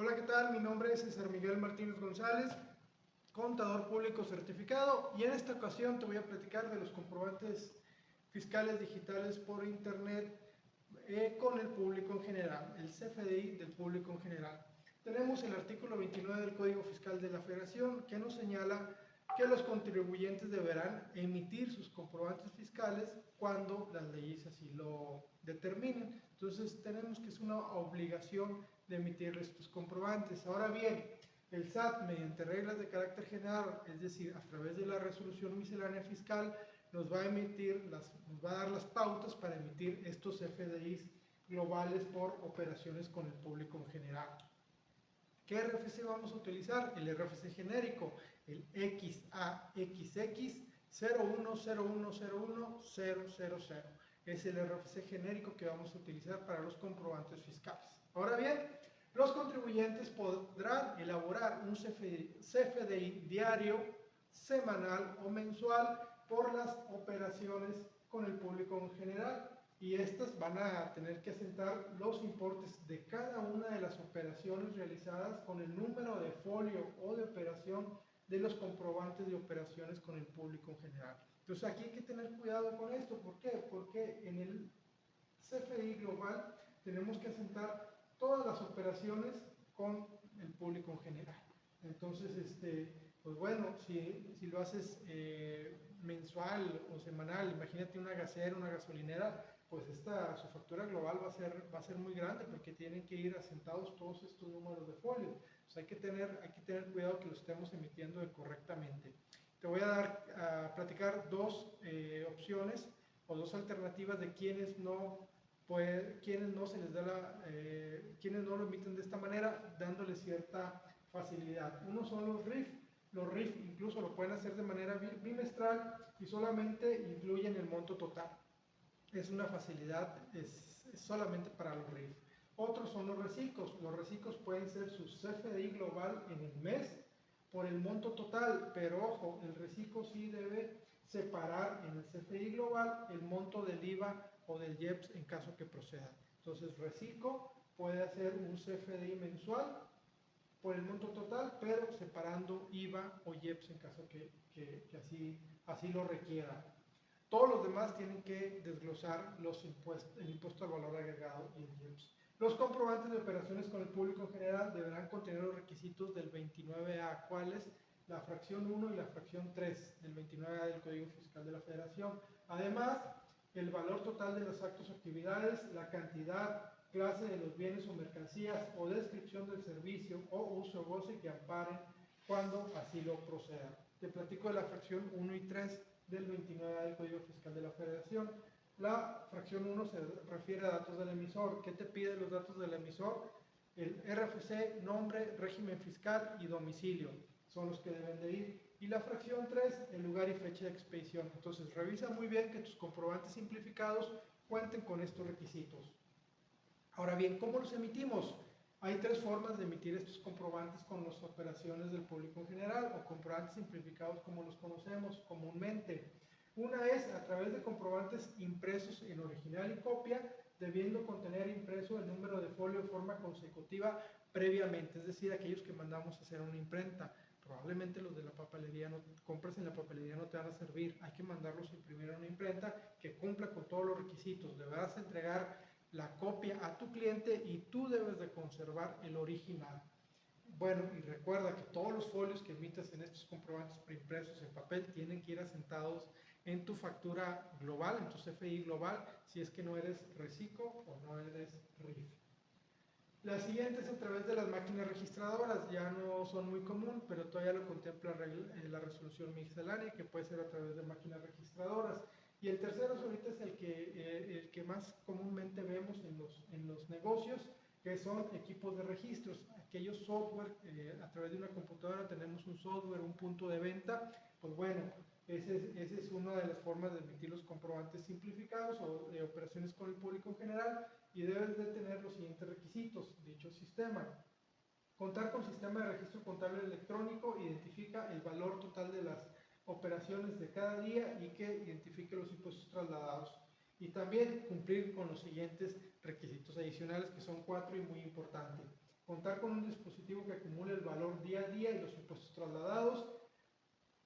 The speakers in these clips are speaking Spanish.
Hola, ¿qué tal? Mi nombre es César Miguel Martínez González, contador público certificado, y en esta ocasión te voy a platicar de los comprobantes fiscales digitales por internet con el público en general, el CFDI del público en general. Tenemos el artículo 29 del Código Fiscal de la Federación que nos señala que los contribuyentes deberán emitir sus comprobantes fiscales cuando las leyes así lo determinen. Entonces tenemos que es una obligación de emitir estos comprobantes. Ahora bien, el SAT, mediante reglas de carácter general, es decir, a través de la resolución miscelánea fiscal, nos va a dar las pautas para emitir estos FDIs globales por operaciones con el público en general. ¿Qué RFC vamos a utilizar? El RFC genérico, el XAXX 010101000. Es el RFC genérico que vamos a utilizar para los comprobantes fiscales. Ahora bien, los contribuyentes podrán elaborar un CFDI diario, semanal o mensual por las operaciones con el público en general, y estas van a tener que asentar los importes de cada una de las operaciones realizadas con el número de folio o de operación de los comprobantes de operaciones con el público en general. Entonces aquí hay que tener cuidado con esto. ¿Por qué? Porque en el CFDI global tenemos que asentar todas las operaciones con el público en general. Entonces, pues bueno, si lo haces mensual o semanal, imagínate una gasera, una gasolinera, pues su factura global va a ser muy grande porque tienen que ir asentados todos estos números de folio. Entonces hay que tener cuidado que lo estemos emitiendo correctamente. Te voy a platicar dos opciones o dos alternativas de quienes no se les da quienes no lo emiten de esta manera, dándole cierta facilidad. Uno son los RIF. Los RIF incluso lo pueden hacer de manera bimestral y solamente incluyen el monto total. Es una facilidad, es solamente para los RIF. Otros son los reciclos. Los reciclos pueden ser su CFDI global en el mes por el monto total, pero ojo, el reciclo sí debe separar en el CFDI global el monto del IVA o del IEPS en caso que proceda. Entonces, reciclo puede hacer un CFDI mensual por el monto total, pero separando IVA o IEPS en caso que así lo requiera. Todos los demás tienen que desglosar el impuesto al valor agregado y el IEPS. Los comprobantes de operaciones con el público en general deberán contener los requisitos del 29A, ¿cuáles? La fracción 1 y la fracción 3 del 29A del Código Fiscal de la Federación. Además, el valor total de los actos o actividades, la cantidad, clase de los bienes o mercancías o descripción del servicio o uso o goce que amparen cuando así lo proceda. Te platico de la fracción 1 y 3 del 29 del Código Fiscal de la Federación. La fracción 1 se refiere a datos del emisor. ¿Qué te pide los datos del emisor? El RFC, nombre, régimen fiscal y domicilio son los que deben de ir. Y la fracción 3, el lugar y fecha de expedición. Entonces, revisa muy bien que tus comprobantes simplificados cuenten con estos requisitos. Ahora bien, ¿cómo los emitimos? Hay tres formas de emitir estos comprobantes con las operaciones del público en general, o comprobantes simplificados como los conocemos comúnmente. Una es a través de comprobantes impresos en original y copia, debiendo contener impreso el número de folio de forma consecutiva previamente, es decir, aquellos que mandamos a hacer una imprenta. Probablemente los de la papelería, compras en la papelería no te van a servir, hay que mandarlos a imprimir a una imprenta que cumpla con todos los requisitos. Deberás entregar la copia a tu cliente y tú debes de conservar el original. Bueno, y recuerda que todos los folios que emitas en estos comprobantes preimpresos en papel tienen que ir asentados en tu factura global, en tu CFDI global, si es que no eres reciclo o no eres RIF. La siguiente es a través de las máquinas registradoras. Ya no son muy común, pero todavía lo contempla la resolución miscelánea, que puede ser a través de máquinas registradoras. Y el tercero ahorita es el que más comúnmente vemos en los negocios, que son equipos de registros, aquellos software, a través de una computadora tenemos un software, un punto de venta. Pues bueno, esa es una de las formas de emitir los comprobantes simplificados o de operaciones con el público en general, y deben de tener los siguientes requisitos. Dicho sistema: contar con sistema de registro contable electrónico, identifica el valor total de las operaciones de cada día y que identifique los impuestos trasladados. Y también cumplir con los siguientes requisitos adicionales, que son 4 y muy importantes. Contar contar con un dispositivo que acumule el valor día a día y los impuestos trasladados,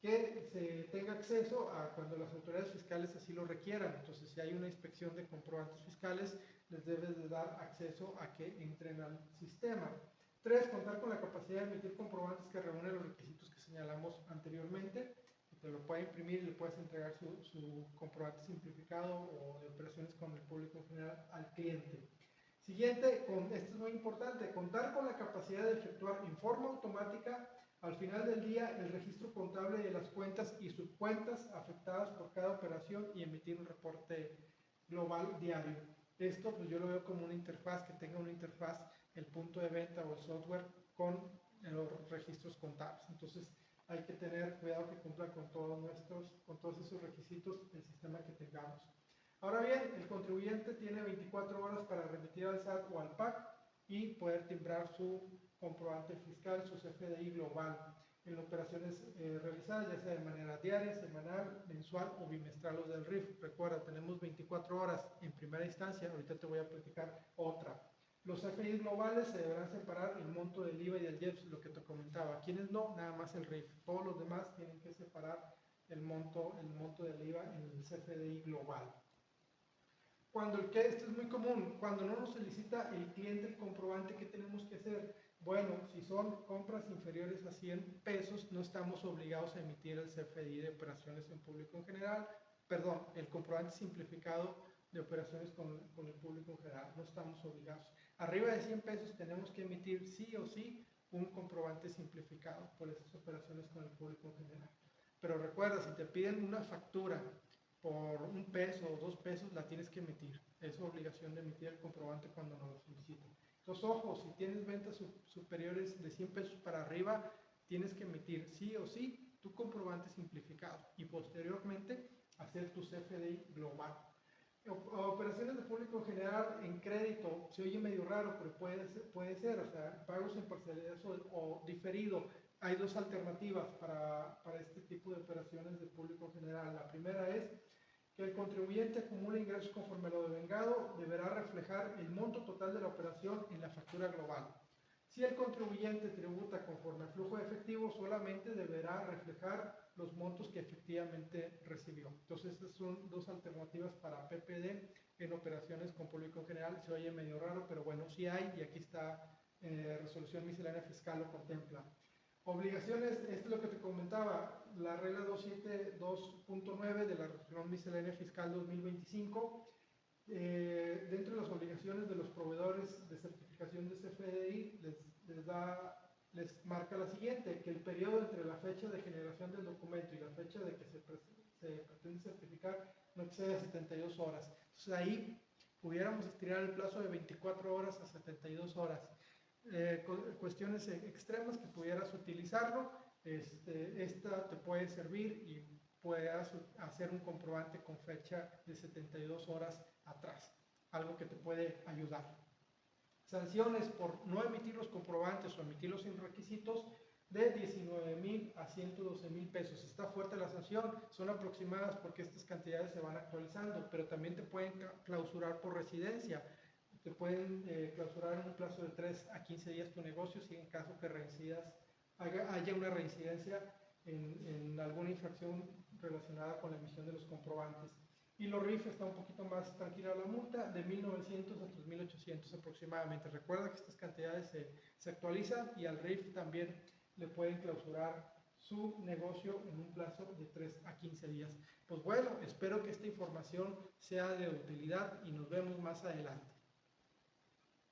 que se tenga acceso a cuando las autoridades fiscales así lo requieran. Entonces, si hay una inspección de comprobantes fiscales, les debes de dar acceso a que entren al sistema. 3. Contar con la capacidad de emitir comprobantes que reúnen los requisitos que señalamos anteriormente. Te lo puede imprimir y le puedes entregar su comprobante simplificado o de operaciones con el público en general al cliente. Siguiente, esto es muy importante, contar con la capacidad de efectuar en forma automática al final del día el registro contable de las cuentas y subcuentas afectadas por cada operación y emitir un reporte global diario. Esto pues yo lo veo como una interfaz, que tenga una interfaz el punto de venta o el software con los registros contables. Entonces hay que tener cuidado que cumpla con todos esos requisitos el sistema que tengamos. Ahora bien, el contribuyente tiene 24 horas para remitir al SAT o al PAC y poder timbrar su comprobante fiscal, su CFDI global en operaciones realizadas, ya sea de manera diaria, semanal, mensual o bimestral los del RIF. Recuerda, tenemos 24 horas en primera instancia, ahorita te voy a platicar otra. Los CFDI globales se deberán separar el monto del IVA y del IEPS, lo que te comentaba. Quienes no, nada más el RIF. Todos los demás tienen que separar el monto del IVA en el CFDI global. Esto es muy común, cuando no nos solicita el cliente el comprobante, ¿qué tenemos que hacer? Bueno, si son compras inferiores a 100 pesos, no estamos obligados a emitir el CFDI de operaciones en público en general, perdón, el comprobante simplificado de operaciones con el público en general, no estamos obligados. Arriba de 100 pesos tenemos que emitir sí o sí un comprobante simplificado por esas operaciones con el público en general. Pero recuerda, si te piden una factura por 1 peso o 2 pesos, la tienes que emitir. Es obligación de emitir el comprobante cuando nos lo soliciten. Entonces, ojo, si tienes ventas superiores de 100 pesos para arriba, tienes que emitir sí o sí tu comprobante simplificado y posteriormente hacer tu CFDI global. Operaciones de público en general en crédito, se oye medio raro, pero puede ser, o sea, pagos en parcialidad o diferido. Hay dos alternativas para este tipo de operaciones de público en general. La primera es que el contribuyente acumule ingresos conforme a lo devengado, deberá reflejar el monto total de la operación en la factura global. Si el contribuyente tributa conforme al flujo de efectivo, solamente deberá reflejar los montos que efectivamente recibió. Entonces, estas son dos alternativas para PPD en operaciones con público en general. Se oye medio raro, pero bueno, sí hay, y aquí está resolución miscelánea fiscal lo contempla. Obligaciones, esto es lo que te comentaba, la regla 272.9 de la resolución miscelánea fiscal 2025. Dentro de las obligaciones de los proveedores de certificación de CFDI les marca la siguiente, que el periodo entre la fecha de generación del documento y la fecha de que se pretende certificar no excede 72 horas. Entonces ahí pudiéramos estirar el plazo de 24 horas a 72 horas. Cuestiones extremas que pudieras utilizarlo, esta te puede servir y puedas hacer un comprobante con fecha de 72 horas atrás, algo que te puede ayudar. Sanciones por no emitir los comprobantes o emitirlos sin requisitos de 19,000 a 112,000 pesos. Está fuerte la sanción, son aproximadas porque estas cantidades se van actualizando, pero también te pueden clausurar por residencia. Te pueden clausurar en un plazo de 3 a 15 días tu negocio si en caso que haya una reincidencia en alguna infracción relacionada con la emisión de los comprobantes. Y los RIF está un poquito más tranquila la multa, de 1,900 a 3,800 aproximadamente. Recuerda que estas cantidades se actualizan y al RIF también le pueden clausurar su negocio en un plazo de 3 a 15 días. Pues bueno, espero que esta información sea de utilidad y nos vemos más adelante.